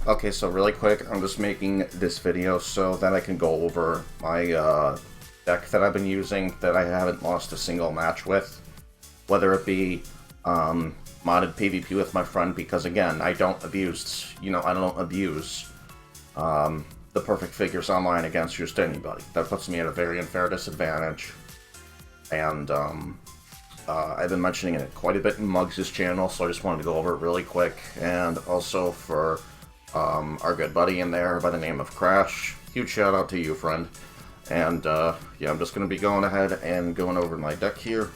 Okay, so really quick, I'm just making this video so that I can go over my deck that I've been using that I haven't lost a single match with. Whether it be modded PvP with my friend, because again, I don't abuse, I don't abuse the perfect figures online against just anybody. That puts me at a very unfair disadvantage. And I've been mentioning it quite a bit in Muggs' channel, so I just wanted to go over it really quick. And also for our good buddy in there by the name of Crash. Huge shout out to you, friend. And yeah, I'm just going to be going ahead and going over my deck here.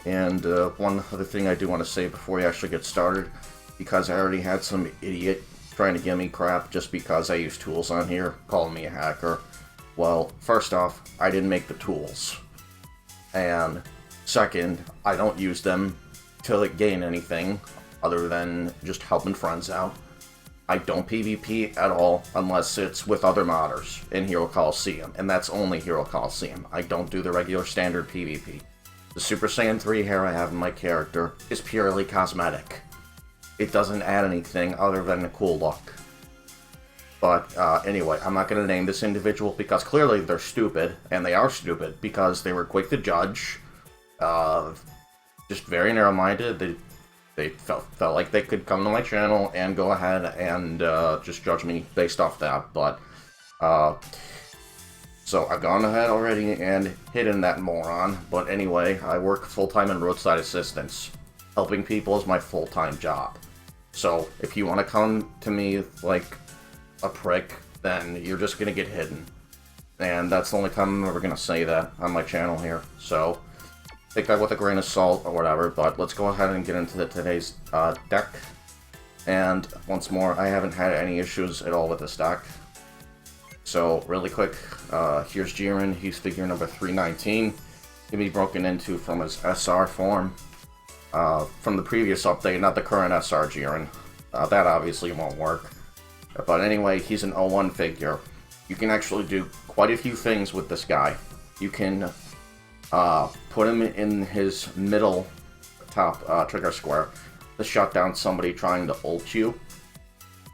And one other thing I do want to say before we actually get started, because I already had some idiot trying to give me crap just because I use tools on here, calling me a hacker. Well, first off, I didn't make the tools. And second, I don't use them to gain anything other than just helping friends out. I don't PvP at all unless it's with other modders in Hero Coliseum, and that's only Hero Coliseum. I don't do the regular standard PvP. The Super Saiyan 3 hair I have in my character is purely cosmetic. It doesn't add anything other than a cool look. But anyway, I'm not going to name this individual because clearly they're stupid, and they are stupid because they were quick to judge, just very narrow-minded. They felt like they could come to my channel and go ahead and just judge me based off that, but so I've gone ahead already and hidden that moron. But anyway, I work full-time in roadside assistance. Helping people is my full-time job. So if you want to come to me like a prick, then you're just gonna get hidden. And that's the only time I'm ever gonna say that on my channel here. So take that with a grain of salt or whatever, but let's go ahead and get into today's deck. And once more, I haven't had any issues at all with this deck. So really quick, here's Jiren. He's figure number 319. He can be broken into from his SR form. From the previous update, not the current SR Jiren. That obviously won't work. But anyway, he's an 01 figure. You can actually do quite a few things with this guy. You can put him in his middle top trigger square to shut down somebody trying to ult you,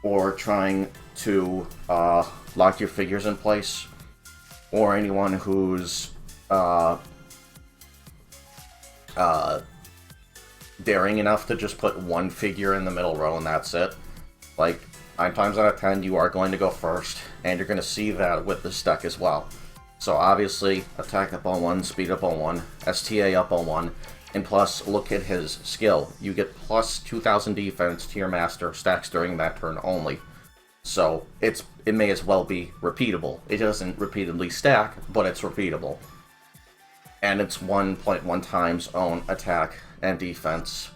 or trying to lock your figures in place, or anyone who's daring enough to just put one figure in the middle row and that's it. Like, 9 times out of 10 you are going to go first, and you're going to see that with this deck as well. So obviously, attack up on 1, speed up on 1, STA up on 1, and plus, look at his skill. You get plus 2,000 defense to your master stacks during that turn only. So it may as well be repeatable. It doesn't repeatedly stack, but it's repeatable. And it's 1.1 times own attack and defense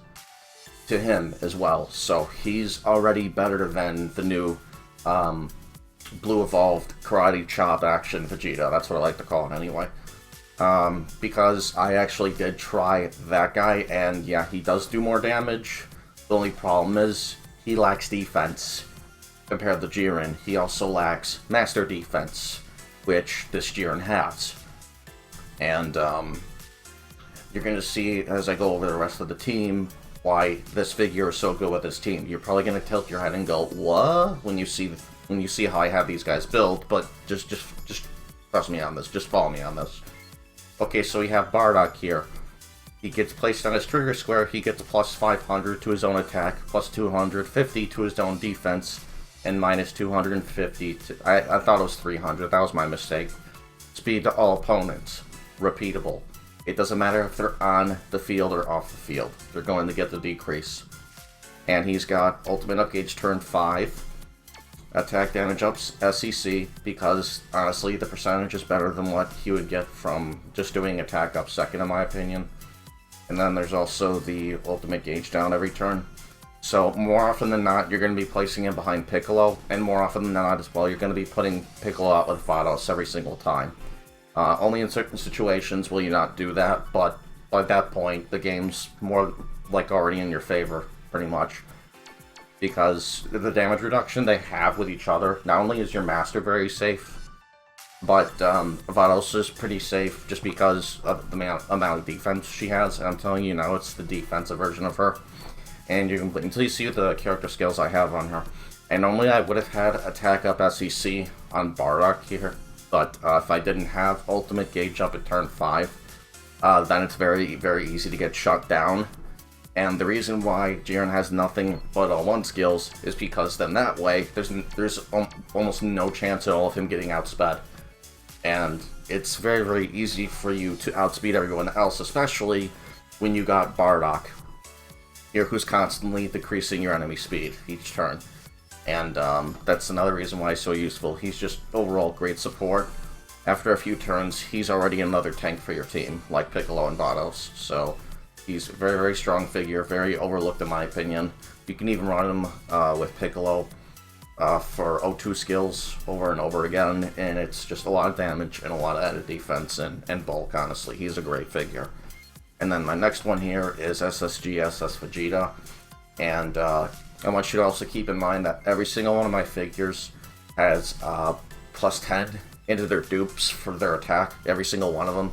to him as well. So he's already better than the new Blue Evolved Karate Chop Action Vegeta. That's what I like to call it anyway. Because I actually did try that guy, and yeah, he does do more damage. The only problem is he lacks defense compared to Jiren. He also lacks Master Defense, which this Jiren has. And you're going to see as I go over the rest of the team why this figure is so good with this team. You're probably going to tilt your head and go, what? When you see how I have these guys built, but just trust me on this. Just follow me on this. Okay, so we have Bardock here. He gets placed on his trigger square. He gets plus 500 to his own attack, plus 250 to his own defense, and minus 250 to... I thought it was 300. That was my mistake. Speed to all opponents. Repeatable. It doesn't matter if they're on the field or off the field. They're going to get the decrease. And he's got ultimate upgauge turn 5. Attack damage ups SEC, because honestly the percentage is better than what he would get from just doing attack up second in my opinion. And then there's also the ultimate gauge down every turn. So more often than not you're going to be placing him behind Piccolo, and more often than not as well you're going to be putting Piccolo out with Vados every single time. Only in certain situations will you not do that, but by that point the game's more like already in your favor, pretty much. Because the damage reduction they have with each other, not only is your master very safe, but Vados is pretty safe just because of the amount of defense she has. And I'm telling you now, it's the defensive version of her. And you can until you see the character skills I have on her. And normally I would have had attack up SEC on Bardock here, but if I didn't have ultimate gauge up at turn 5, then it's very, very easy to get shut down. And the reason why Jiren has nothing but L1 skills is because then that way, there's almost no chance at all of him getting outsped. And it's very, very easy for you to outspeed everyone else, especially when you got Bardock here, who's constantly decreasing your enemy speed each turn. And that's another reason why he's so useful. He's just overall great support. After a few turns, he's already another tank for your team, like Piccolo and Vados. So he's a very, very strong figure, very overlooked in my opinion. You can even run him with Piccolo for O2 skills over and over again, and it's just a lot of damage and a lot of added defense and bulk, honestly. He's a great figure. And then my next one here is SSG SS Vegeta, and I want you to also keep in mind that every single one of my figures has plus 10 into their dupes for their attack, every single one of them.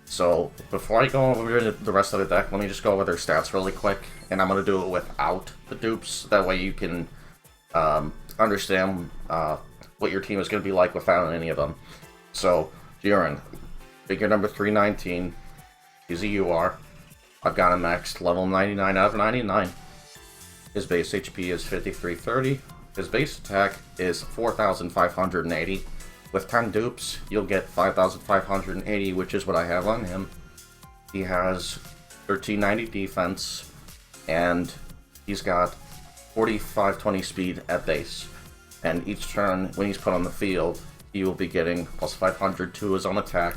So before I go over the rest of the deck, let me just go over their stats really quick, and I'm going to do it without the dupes. That way you can understand what your team is going to be like without any of them. So, Jiren, figure number 319, he's a UR. I've got him maxed level 99 out of 99. His base HP is 5330. His base attack is 4580. With 10 dupes, you'll get 5580, which is what I have on him. He has 1390 defense, and he's got 4520 speed at base. And each turn, when he's put on the field, he will be getting plus 500 to his own attack,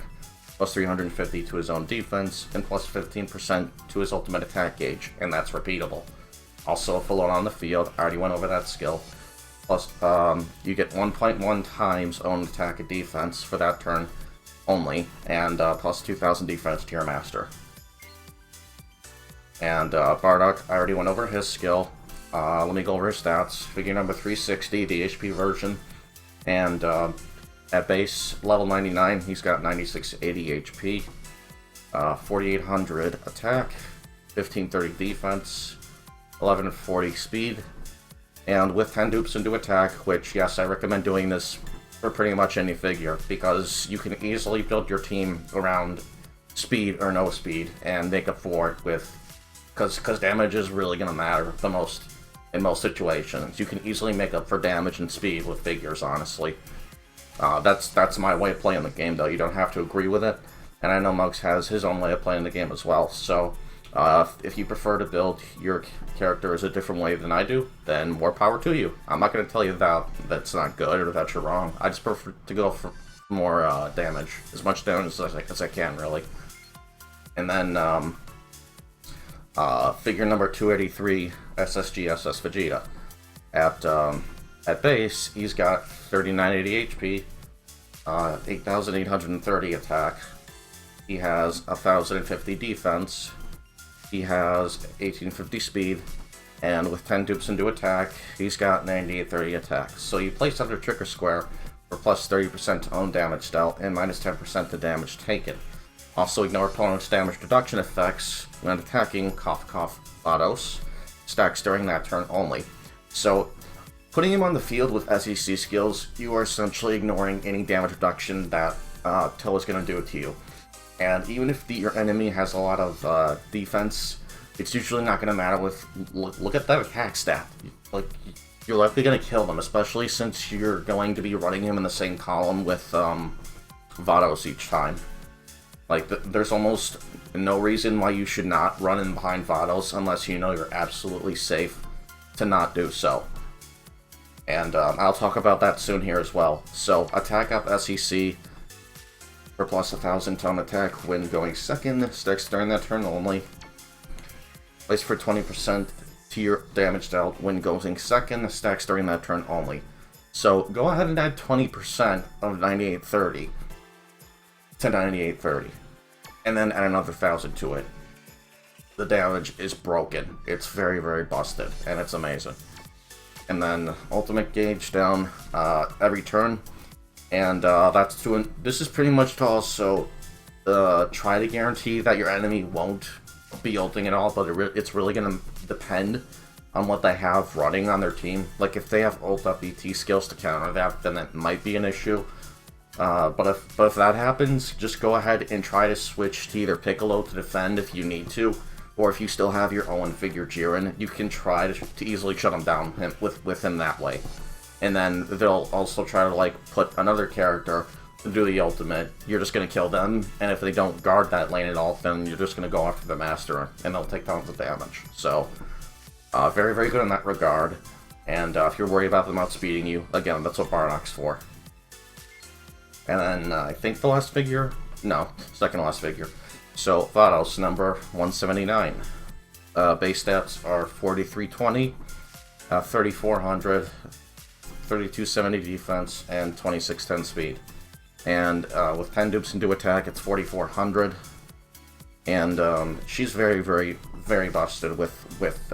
plus 350 to his own defense, and plus 15% to his ultimate attack gauge, and that's repeatable. Also, if alone on the field, I already went over that skill. Plus, you get 1.1 times own attack and defense for that turn only, and plus 2,000 defense to your master. And Bardock, I already went over his skill. Let me go over his stats. Figure number 360, the HP version, and at base level 99, he's got 9680 HP, 4800 attack, 1530 defense, 1140 speed. And with 10 dupes into attack, which, yes, I recommend doing this for pretty much any figure, because you can easily build your team around speed or no speed, and make up for it with, because damage is really going to matter the most in most situations. You can easily make up for damage and speed with figures, honestly. That's my way of playing the game, though. You don't have to agree with it, and I know Mugs has his own way of playing the game as well, so if you prefer to build your characters a different way than I do, then more power to you. I'm not going to tell you that that's not good or that you're wrong. I just prefer to go for more damage, as much damage as I can, really. And then figure number 283, SSG SS Vegeta. At base, he's got 3980 HP, 8830 attack. He has 1050 defense. He has 1850 speed, and with 10 dupes into attack, he's got 9830 attack. So you place under trigger square for plus 30% to own damage dealt and minus 10% to damage taken. Also ignore opponent's damage reduction effects when attacking cough cough Vados. Stacks during that turn only. So putting him on the field with SEC skills, you are essentially ignoring any damage reduction that Till is going to do to you. And even if your enemy has a lot of defense, it's usually not going to matter with... Look at that attack stat. Like, you're likely going to kill them, especially since you're going to be running him in the same column with Vados each time. Like, there's almost no reason why you should not run in behind Vados unless you know you're absolutely safe to not do so. And I'll talk about that soon here as well. So, attack up SEC for plus 1000 tone attack when going second, stacks during that turn only. Place for 20% to your damage dealt when going second, stacks during that turn only. So go ahead and add 20% of 9830 to 9830, and then add another 1000 to it. The damage is broken. It's very, very busted, and it's amazing. And then ultimate gauge down every turn. And that's to. This is pretty much to also try to guarantee that your enemy won't be ulting at all, but it's really going to depend on what they have running on their team. Like, if they have ult up ET skills to counter that, then it might be an issue. But if that happens, just go ahead and try to switch to either Piccolo to defend if you need to, or if you still have your own figure Jiren, you can try to easily shut him down with him that way. And then they'll also try to, like, put another character to do the ultimate. You're just going to kill them, and if they don't guard that lane at all, then you're just going to go after the master, and they'll take tons of damage. So, very, very good in that regard. And if you're worried about them outspeeding you, again, that's what Bardock's for. And then I think the last figure, no, second last figure. So Vados, number 179. Base stats are 4320, 3400, 3270 defense, and 2610 speed. And with 10 dupes into attack, it's 4400. And she's very, very, very busted with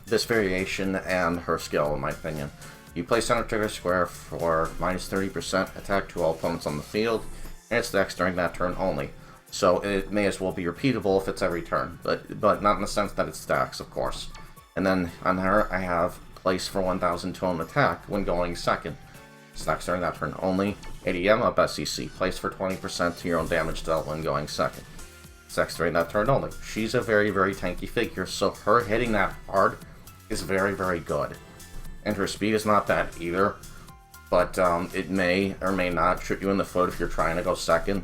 this variation and her skill, in my opinion. You play center trigger square for minus 30% attack to all opponents on the field, and it stacks during that turn only. So it may as well be repeatable if it's every turn, but not in the sense that it stacks, of course. And then on her, I have place for 1000 to own attack when going second. Stacks during that turn only. ADM up SEC, place for 20% to your own damage dealt when going second. Stacks during that turn only. She's a very, very tanky figure, so her hitting that hard is very, very good. And her speed is not bad either, but it may or may not shoot you in the foot if you're trying to go second.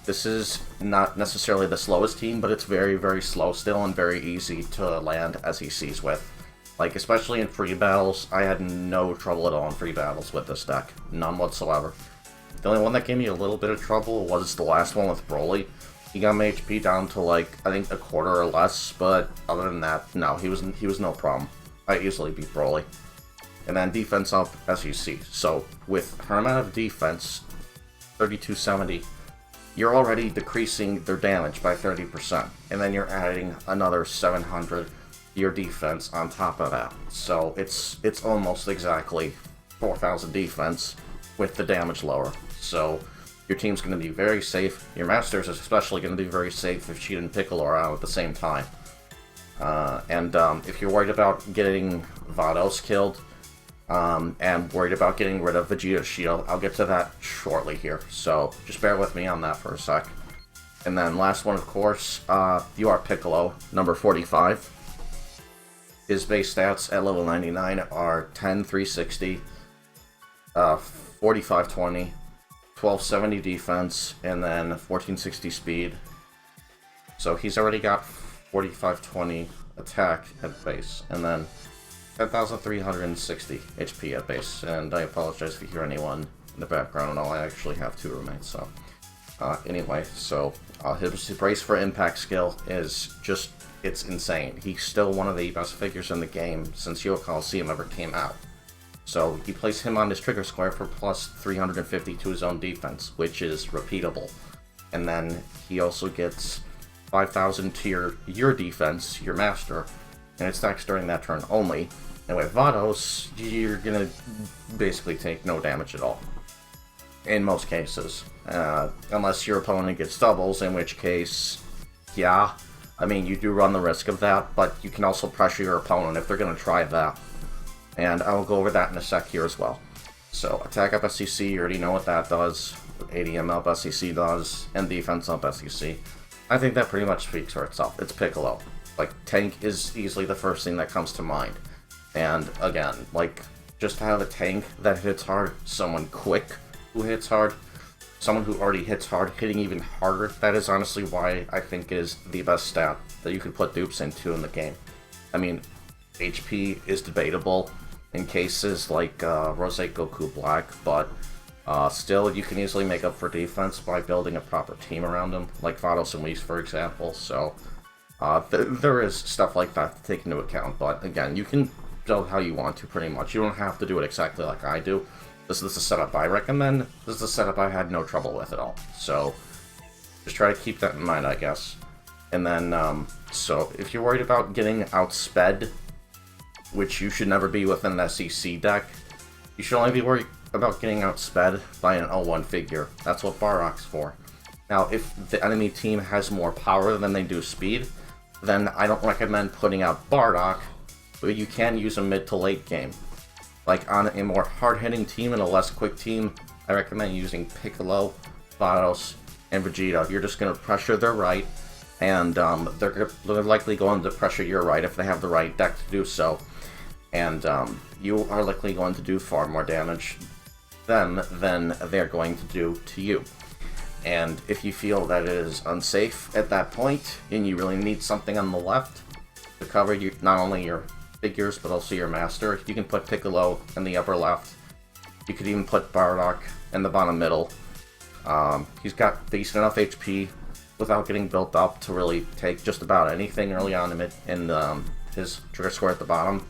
This is not necessarily the slowest team, but it's very, very slow still and very easy to land SECs with. Like, especially in free battles, I had no trouble at all in free battles with this deck. None whatsoever. The only one that gave me a little bit of trouble was the last one with Broly. He got my HP down to, like, I think a quarter or less, but other than that, no, he was no problem. I easily beat Broly. And then defense up SEC. So with her amount of defense, 3270, you're already decreasing their damage by 30%. And then you're adding another 700 to your defense on top of that. So it's almost exactly 4000 defense with the damage lower. So your team's going to be very safe. Your master's especially going to be very safe if she and Piccolo are out at the same time. If you're worried about getting Vados killed, and worried about getting rid of Vegeta's shield, I'll get to that shortly here, so just bear with me on that for a sec. And then last one, of course, you are Piccolo, number 45. His base stats at level 99 are 10,360, 4520, 1270 defense, and then 1460 speed. So he's already got 4520 attack at base, and then 10,360 HP at base. And I apologize if you hear anyone in the background and all. I actually have 2 roommates, so anyway, so his brace for impact skill is just, it's insane. He's still one of the best figures in the game since Yo Coliseum ever came out. So you place him on his trigger square for plus 350 to his own defense, which is repeatable. And then he also gets 5,000 to your defense, your master, and it stacks during that turn only. And with Vados, you're gonna basically take no damage at all. In most cases. Unless your opponent gets doubles, in which case, yeah, I mean, you do run the risk of that, but you can also pressure your opponent if they're gonna try that. And I will go over that in a sec here as well. So, attack up SEC, you already know what that does. ADM up SEC does, and defense up SEC. I think that pretty much speaks for itself. It's Piccolo. Like, tank is easily the first thing that comes to mind. And again, like, just to have a tank that hits hard, someone quick who hits hard, someone who already hits hard, hitting even harder, that is honestly why I think is the best stat that you could put dupes into in the game. I mean, HP is debatable in cases like Rose Goku Black, but still, you can easily make up for defense by building a proper team around them, like Vados and Whis, for example. So, there is stuff like that to take into account, but again, you can build how you want to, pretty much. You don't have to do it exactly like I do. This is the setup I recommend. This is the setup I had no trouble with at all. So, just try to keep that in mind, I guess. And then, so, if you're worried about getting outsped, which you should never be with an SEC deck, you should only be worried about getting outsped by an L1 figure. That's what Bardock's for. Now, if the enemy team has more power than they do speed, then I don't recommend putting out Bardock but you can use them mid to late game. Like on a more hard-hitting team and a less quick team, I recommend using Piccolo, Vados, and Vegeta. You're just going to pressure their right, and they're likely going to pressure your right if they have the right deck to do so. And you are likely going to do far more damage them than they're going to do to you. And if you feel that it is unsafe at that point, and you really need something on the left to cover not only your figures, but also your master, you can put Piccolo in the upper left. You could even put Bardock in the bottom middle. He's got decent enough HP without getting built up to really take just about anything early on in his trigger square at the bottom.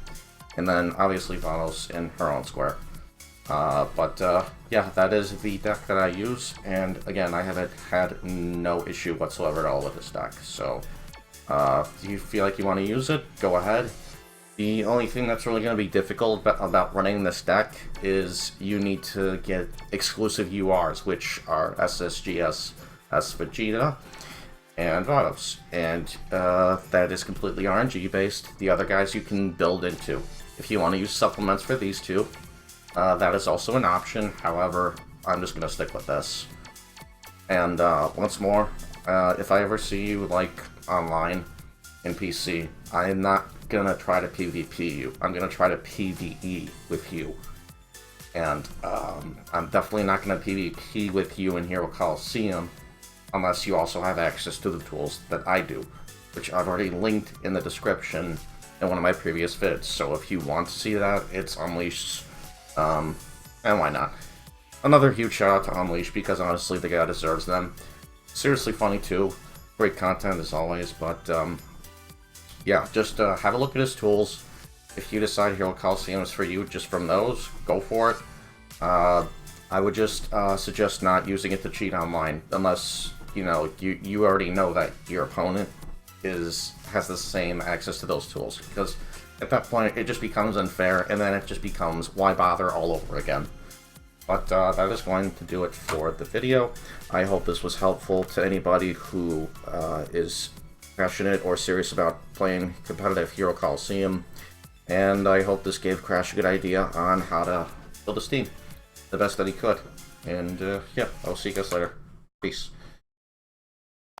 And then obviously Vados in her own square. Yeah, that is the deck that I use, and again, I haven't had no issue whatsoever at all with this deck. So, if you feel like you want to use it, go ahead. The only thing that's really going to be difficult about running this deck is you need to get exclusive URs, which are SSGS, S Vegeta, and Vados. And that is completely RNG based. The other guys you can build into. If you want to use supplements for these two, that is also an option. However, I'm just going to stick with this. And once more, if I ever see you like online in PC, I'm not going to try to PvP you. I'm going to try to PvE with you. And I'm definitely not going to PvP with you in Hero Coliseum unless you also have access to the tools that I do, which I've already linked in the description in one of my previous vids. So if you want to see that, it's Unleashed. And why not? Another huge shout out to Unleashed, because honestly the guy deserves them. Seriously funny too. Great content as always, but yeah, just have a look at his tools. If you decide Hero Coliseum is for you just from those, go for it. I would just suggest not using it to cheat online, unless you already know that your opponent has the same access to those tools, because at that point it just becomes unfair, and then it just becomes why bother all over again. But that is going to do it for the video. I hope this was helpful to anybody who is passionate or serious about playing competitive Hero Coliseum, and I hope this gave Crash a good idea on how to build his team the best that he could. And yeah, I'll see you guys later. Peace.